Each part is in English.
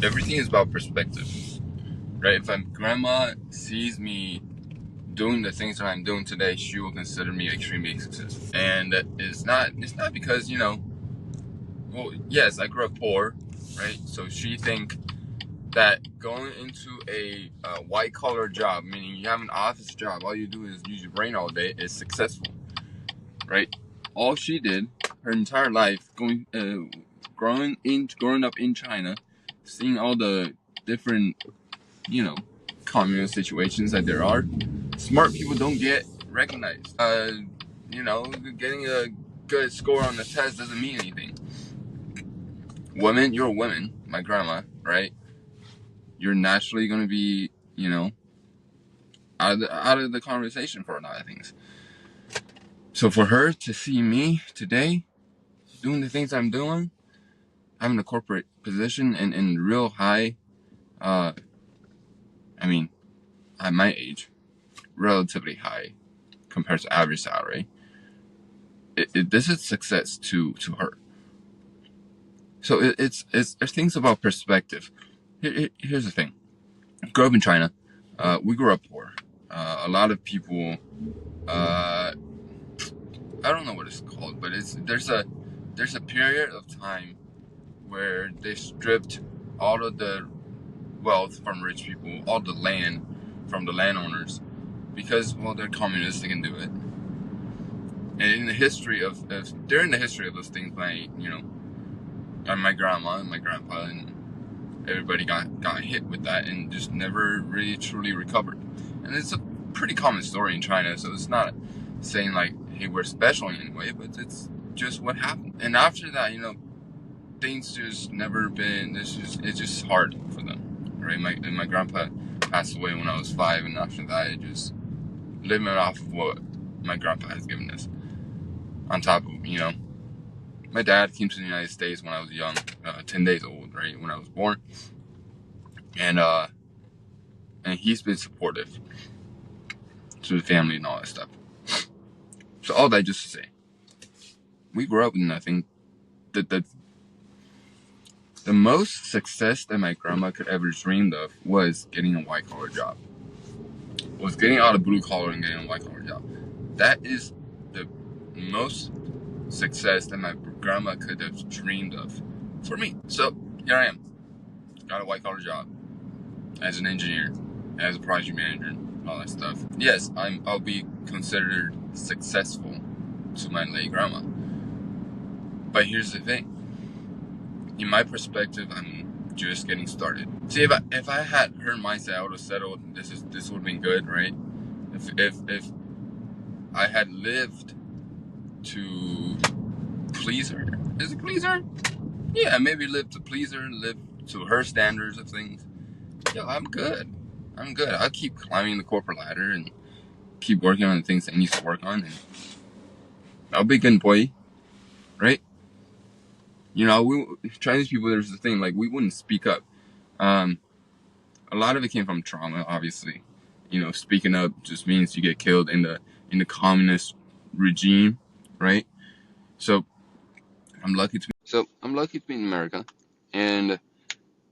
Everything is about perspective, right? If my grandma sees me doing the things that I'm doing today, she will consider me extremely successful. And it's not because, well, yes, I grew up poor, right? So she think that going into a white collar job, meaning you have an office job, all you do is use your brain all day, is successful, right? All she did her entire life, growing up in China, seeing all the different, you know, communist situations that there are, smart people don't get recognized. Getting a good score on the test doesn't mean anything. Women, you're a woman, my grandma, right? You're naturally gonna be, out of the conversation for a lot of things. So for her to see me today doing the things I'm doing, having a corporate position and in real high, uh, I mean, at my age, relatively high compared to average salary, this is success to her. So it's things about perspective. Here's the thing. Grew up in China. We grew up poor. A lot of people. I don't know what it's called, but there's a period of time where they stripped all of the wealth from rich people, all the land from the landowners, because well they're communists, they can do it. And in the history during the history of those things, my grandma and my grandpa and everybody got hit with that and just never really truly recovered. And it's a pretty common story in China, so it's not saying like, hey, we're special in any way, but it's just what happened. And after that, things just never been. It's just hard for them, right? My grandpa passed away when I was 5, and after that, it just living off of what my grandpa has given us. On top of my dad came to the United States when I was young, 10 days old, right when I was born, and he's been supportive to the family and all that stuff. So all that just to say, we grew up with nothing. The most success that my grandma could ever dreamed of was getting a white collar job. Was getting out of blue collar and getting a white collar job. That is the most success that my grandma could have dreamed of for me. So here I am, got a white collar job as an engineer, as a project manager, all that stuff. Yes, I'll be considered successful to my late grandma. But here's the thing. In my perspective, I'm just getting started. See, if I had her mindset, I would have settled. This would have been good, right? If I had lived to please her, is it please her? Yeah, maybe live to please her, live to her standards of things. Yo, I'm good. I'll keep climbing the corporate ladder and keep working on the things that I need to work on, and I'll be a good employee, right? Chinese people, there's the thing, like, we wouldn't speak up. A lot of it came from trauma, obviously. Speaking up just means you get killed in the communist regime, right? So I'm lucky to be in America, and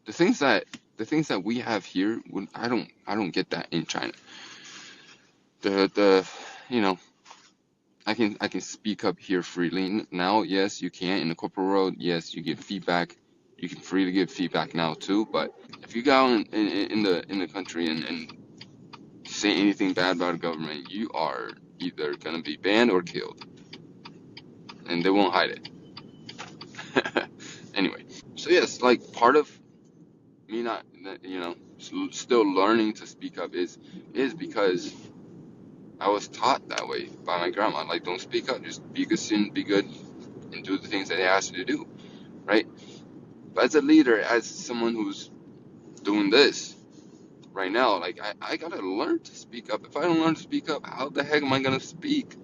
the things that we have here, I don't get that in China. The you know I can speak up here freely now. Yes, you can in the corporate world. Yes, you give feedback. You can freely give feedback now too. But if you go out in the country and say anything bad about the government, you are either gonna be banned or killed, and they won't hide it. Anyway, so yes, like part of me not, still learning to speak up is because I was taught that way by my grandma. Like, don't speak up, just be a good student, be good, and do the things that they ask you to do, right? But as a leader, as someone who's doing this right now, like I gotta learn to speak up. If I don't learn to speak up, how the heck am I gonna speak?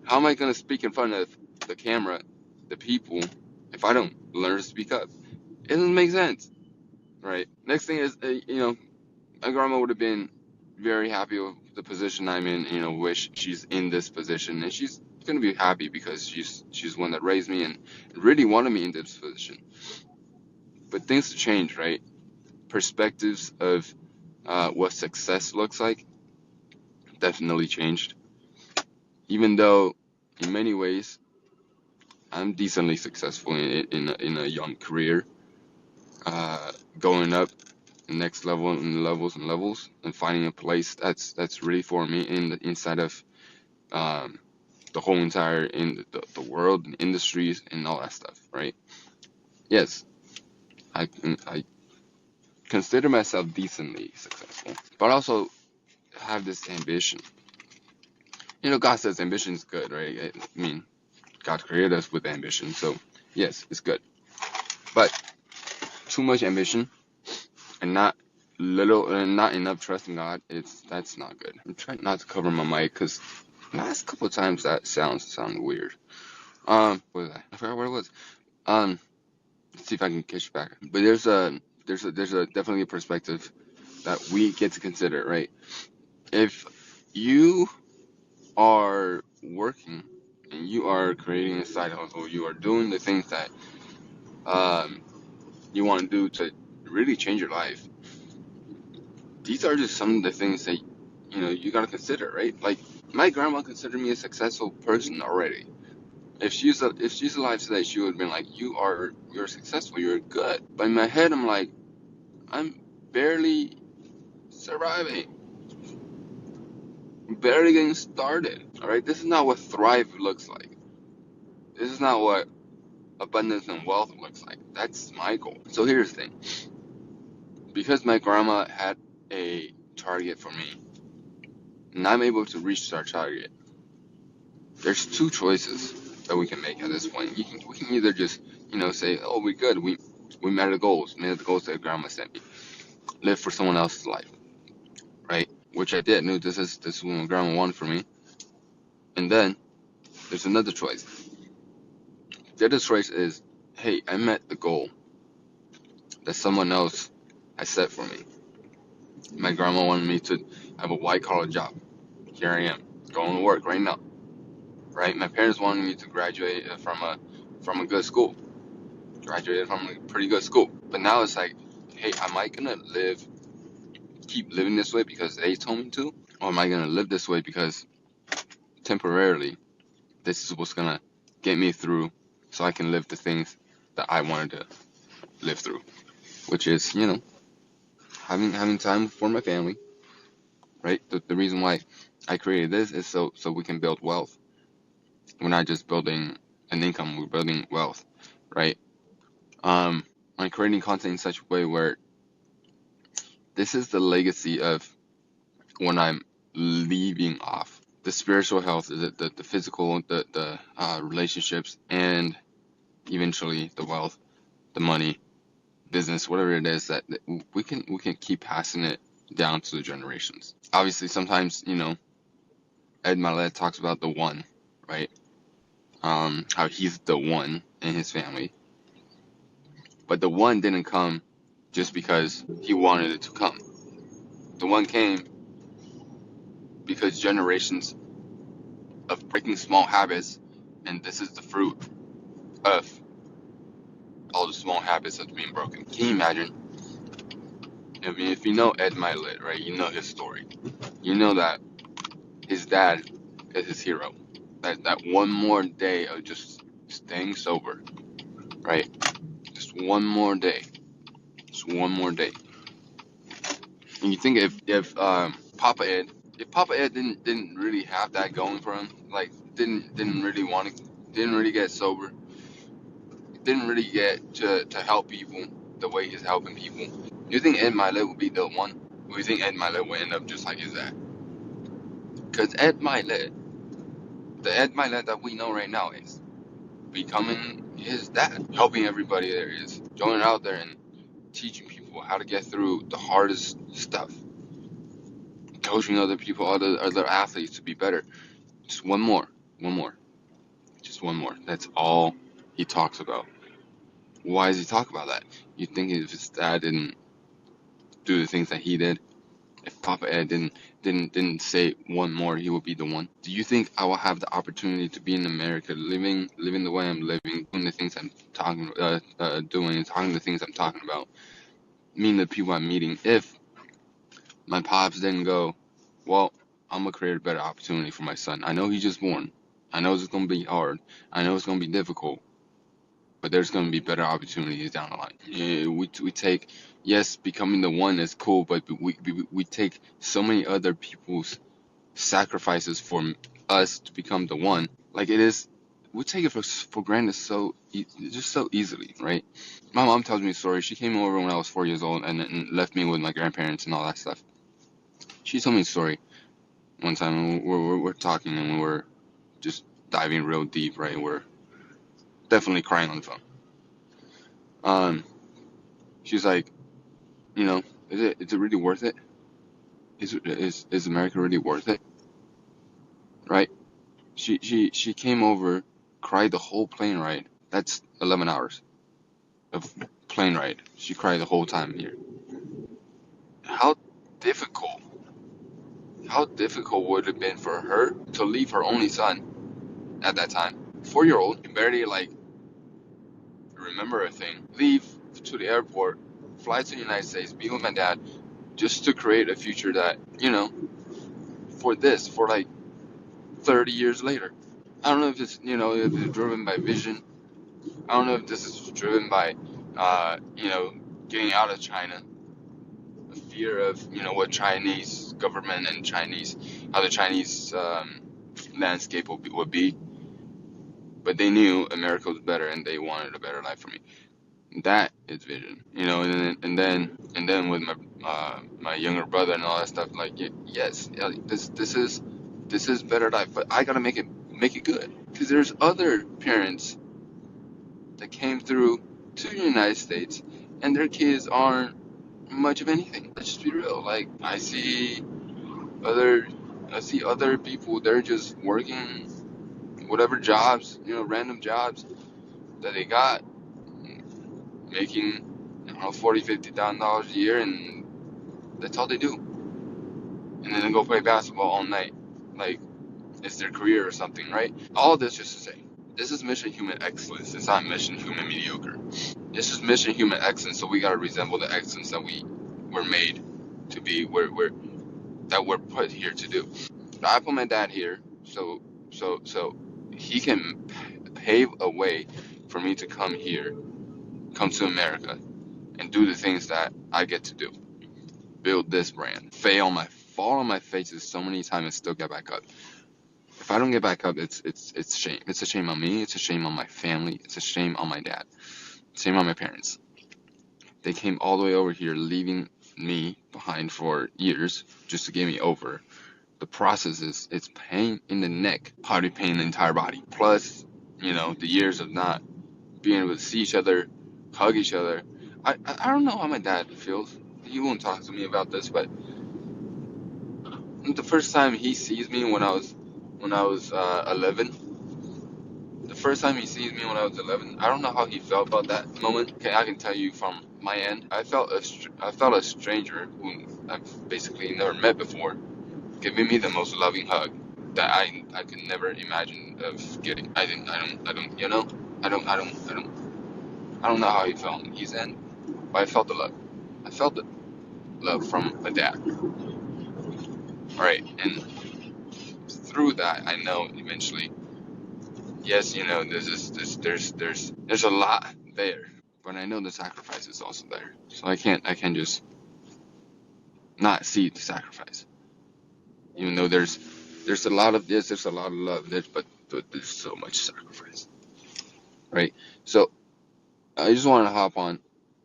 How am I gonna speak in front of the camera, the people, if I don't learn to speak up? It doesn't make sense, right? Next thing is, my grandma would have been very happy with the position I'm in. Wish she's in this position, and she's gonna be happy because she's one that raised me and really wanted me in this position. But things change, right? Perspectives of what success looks like definitely changed. Even though, in many ways, I'm decently successful in a young career, going up the next level and levels and levels, and finding a place that's really for me inside of um, the whole entire in the world and industries and all that stuff, right? Yes, I consider myself decently successful, but also have this ambition. God says ambition is good, right? I mean, God created us with ambition, so yes, it's good. But too much ambition and not enough trust in God, that's not good. I'm trying not to cover my mic because last couple of times that sounded weird. What was that? I forgot what it was. Let's see if I can catch it back. But there's a definitely a perspective that we get to consider, right? If you are working and you are creating a side hustle, you are doing the things that um, you want to do to really change your life. These are just some of the things that you got to consider, right? Like my grandma considered me a successful person already. If she's alive today, she would have been like, you're successful, you're good. But in my head, I'm like, I'm barely surviving, barely getting started. All right, this is not what thrive looks like. This is not what abundance and wealth looks like. That's my goal. So here's the thing: because my grandma had a target for me, and I'm able to reach our target, there's two choices that we can make at this point. We can either just say, oh, we're good. We met the goals, that grandma set me. Live for someone else's life, right? Which I did. Knew this is what my grandma wanted for me. And then there's another choice. The other choice is, hey, I met the goal that someone else has set for me. My grandma wanted me to have a white collar job. Here I am, going to work right now. Right? My parents wanted me to graduate from a good school. Graduated from a pretty good school. But now it's like, hey, am I gonna keep living this way because they told me to? Or am I gonna live this way because temporarily this is what's gonna get me through so I can live the things that I wanted to live through? Which is, having time for my family, right? The reason why I created this is so we can build wealth. We're not just building an income, we're building wealth, right? I'm creating content in such a way where this is the legacy of when I'm leaving off. The spiritual health, the physical, the relationships, and eventually the wealth, the money, business, whatever it is that we can keep passing it down to the generations. Obviously, sometimes Ed Milet talks about the one, right? How he's the one in his family, but the one didn't come just because he wanted it to come. The one came because generations of breaking small habits, and this is the fruit of all the small habits that's being broken. Can you imagine? I mean, if you know Ed Milet, right, you know his story. You know that his dad is his hero. That one more day of just staying sober, right? Just one more day. Just one more day. And you think if Papa Ed didn't really have that going for him, like didn't really get sober, didn't really get to help people the way he's helping people. You think Ed Milet would be the one? Or you think Ed Milet would end up just like his dad? Because the Ed Milet that we know right now is becoming his dad, helping everybody there is, going out there and teaching people how to get through the hardest stuff, coaching other people, other athletes to be better. Just one more, just one more. That's all he talks about. Why does he talk about that? You think if his dad didn't do the things that he did, if Papa Ed didn't say one more, he would be the one. Do you think I will have the opportunity to be in America, living the way I'm living, doing the things I'm doing, talking the things I'm talking about, meeting the people I'm meeting, if my pops didn't go, well, I'm gonna create a better opportunity for my son. I know he's just born. I know it's gonna be hard. I know it's gonna be difficult, but there's gonna be better opportunities down the line. Yeah, we take, yes, becoming the one is cool, but we take so many other people's sacrifices for us to become the one. Like it is, we take it for granted just so easily, right? My mom tells me a story. She came over when I was 4 years old and left me with my grandparents and all that stuff. She told me a story one time. And we're talking and we're just diving real deep, right? We're definitely crying on the phone. She's like, you know, is it really worth it? Is America really worth it? Right? She came over, cried the whole plane ride. That's 11 hours of plane ride. She cried the whole time here. How difficult, how difficult would it have been for her to leave her only son at that time, 4-year-old, can barely like remember a thing, leave to the airport, fly to the United States, be with my dad, just to create a future that, for like 30 years later. I don't know if it's, if it's driven by vision. I don't know if this is driven by, getting out of China, a fear of, what Chinese government and how the Chinese landscape would be. But they knew America was better and they wanted a better life for me. That is vision, and then with my younger brother and all that stuff. Like, yes, this is better life, but I gotta make it good because there's other parents that came through to the United States and their kids aren't much of anything. Let's just be real. Like other I see other people, they're just working whatever jobs, random jobs that they got, making, I don't know, 40, $50,000 a year, and that's all they do. And then they go play basketball all night, like it's their career or something, right? All this just to say, this is mission human excellence. It's not mission human mediocre. This is mission human excellence. So we gotta resemble the excellence that we were made to be. That we're put here to do. I put my dad here, so he can pave a way for me to come here, come to America, and do the things that I get to do. Build this brand. Fall on my faces so many times and still get back up. If I don't get back up, it's shame. It's a shame on me. It's a shame on my family. It's a shame on my dad. Shame on my parents. They came all the way over here, leaving me behind for years just to get me over. The process it's pain in the neck, probably pain in the entire body. Plus, the years of not being able to see each other, hug each other. I don't know how my dad feels. He won't talk to me about this, but the first time he sees me when I was 11. The first time he sees me when I was 11, I don't know how he felt about that moment. Okay, I can tell you from my end. I felt a stranger who I've basically never met before giving me the most loving hug that I could never imagine of getting. I don't, I don't know how he felt on his end, but I felt the love. I felt the love from a dad. Right, and through that, I know eventually, yes, there's a lot there, but I know the sacrifice is also there. So I can't just not see the sacrifice, even though there's a lot of this, there's a lot of love, but there's so much sacrifice, right? So I just want to hop on,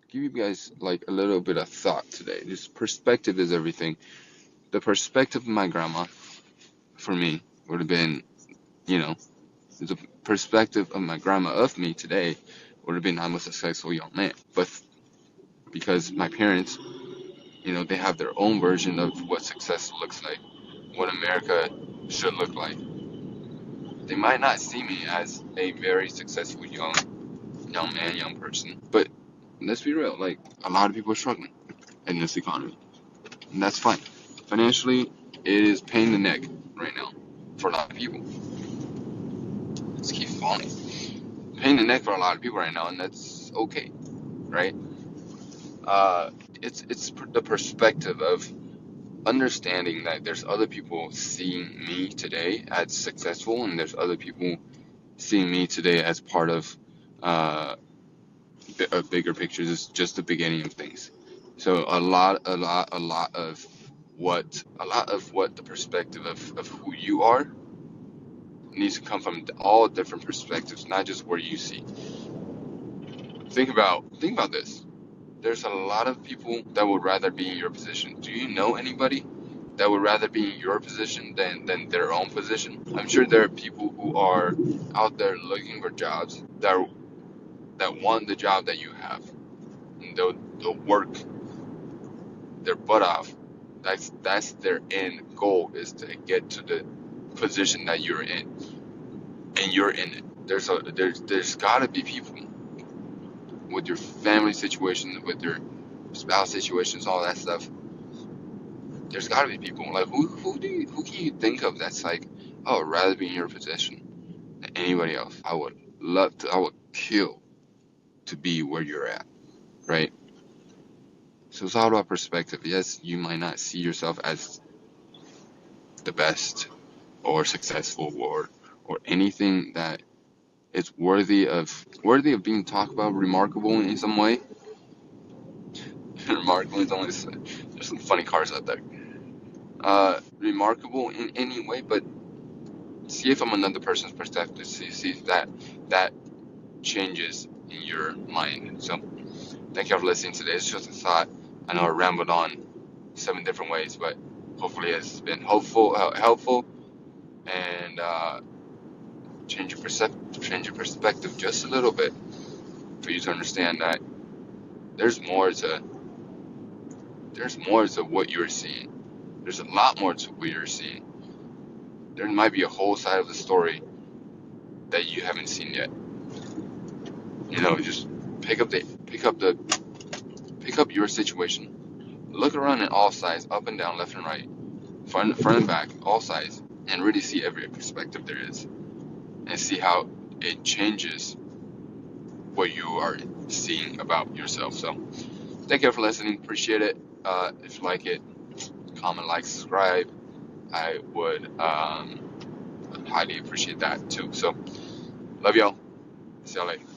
give you guys like a little bit of thought today. This perspective is everything. The perspective of my grandma, for me, would have been, the perspective of my grandma of me today would have been I'm a successful young man. But because my parents, they have their own version of what success looks like, what America should look like. They might not see me as a very successful young man, young person. But let's be real, like a lot of people are struggling in this economy. And that's fine. Financially, it is pain in the neck right now for a lot of people. Just keep falling. Pain in the neck for a lot of people right now, and that's okay, right? Uh, it's the perspective of understanding that there's other people seeing me today as successful, and there's other people seeing me today as part of uh, a bigger picture. This is just the beginning of things. So a lot of what the perspective of who you are needs to come from all different perspectives, not just where you see. Think about this. There's a lot of people that would rather be in your position. Do you know anybody that would rather be in your position than their own position? I'm sure there are people who are out there looking for jobs that want the job that you have. And they'll work their butt off. That's their end goal, is to get to the position that you're in, and you're in it. There's gotta be people with your family situation, with your spouse situations, all that stuff. There's gotta be people like who can you think of that's like, oh, I'd rather be in your position than anybody else. I would kill to be where you're at, right? So it's all about perspective. Yes, you might not see yourself as the best or successful or anything that is worthy of being talked about, remarkable in some way. Remarkable in some way. There's some funny cars out there. Remarkable in any way, but see it from another person's perspective. See if that changes in your mind. So thank you for listening today. It's just a thought. I know I rambled on 7 different ways, but hopefully it's been helpful, and change your perspective just a little bit for you to understand that there's more to what you're seeing. There's a lot more to what you're seeing. There might be a whole side of the story that you haven't seen yet. Just pick up your situation. Look around at all sides, up and down, left and right, front and back, all sides, and really see every perspective there is, and see how it changes what you are seeing about yourself. So thank you for listening. Appreciate it. If you like it, comment, like, subscribe. I would highly appreciate that too. So love y'all. See y'all later.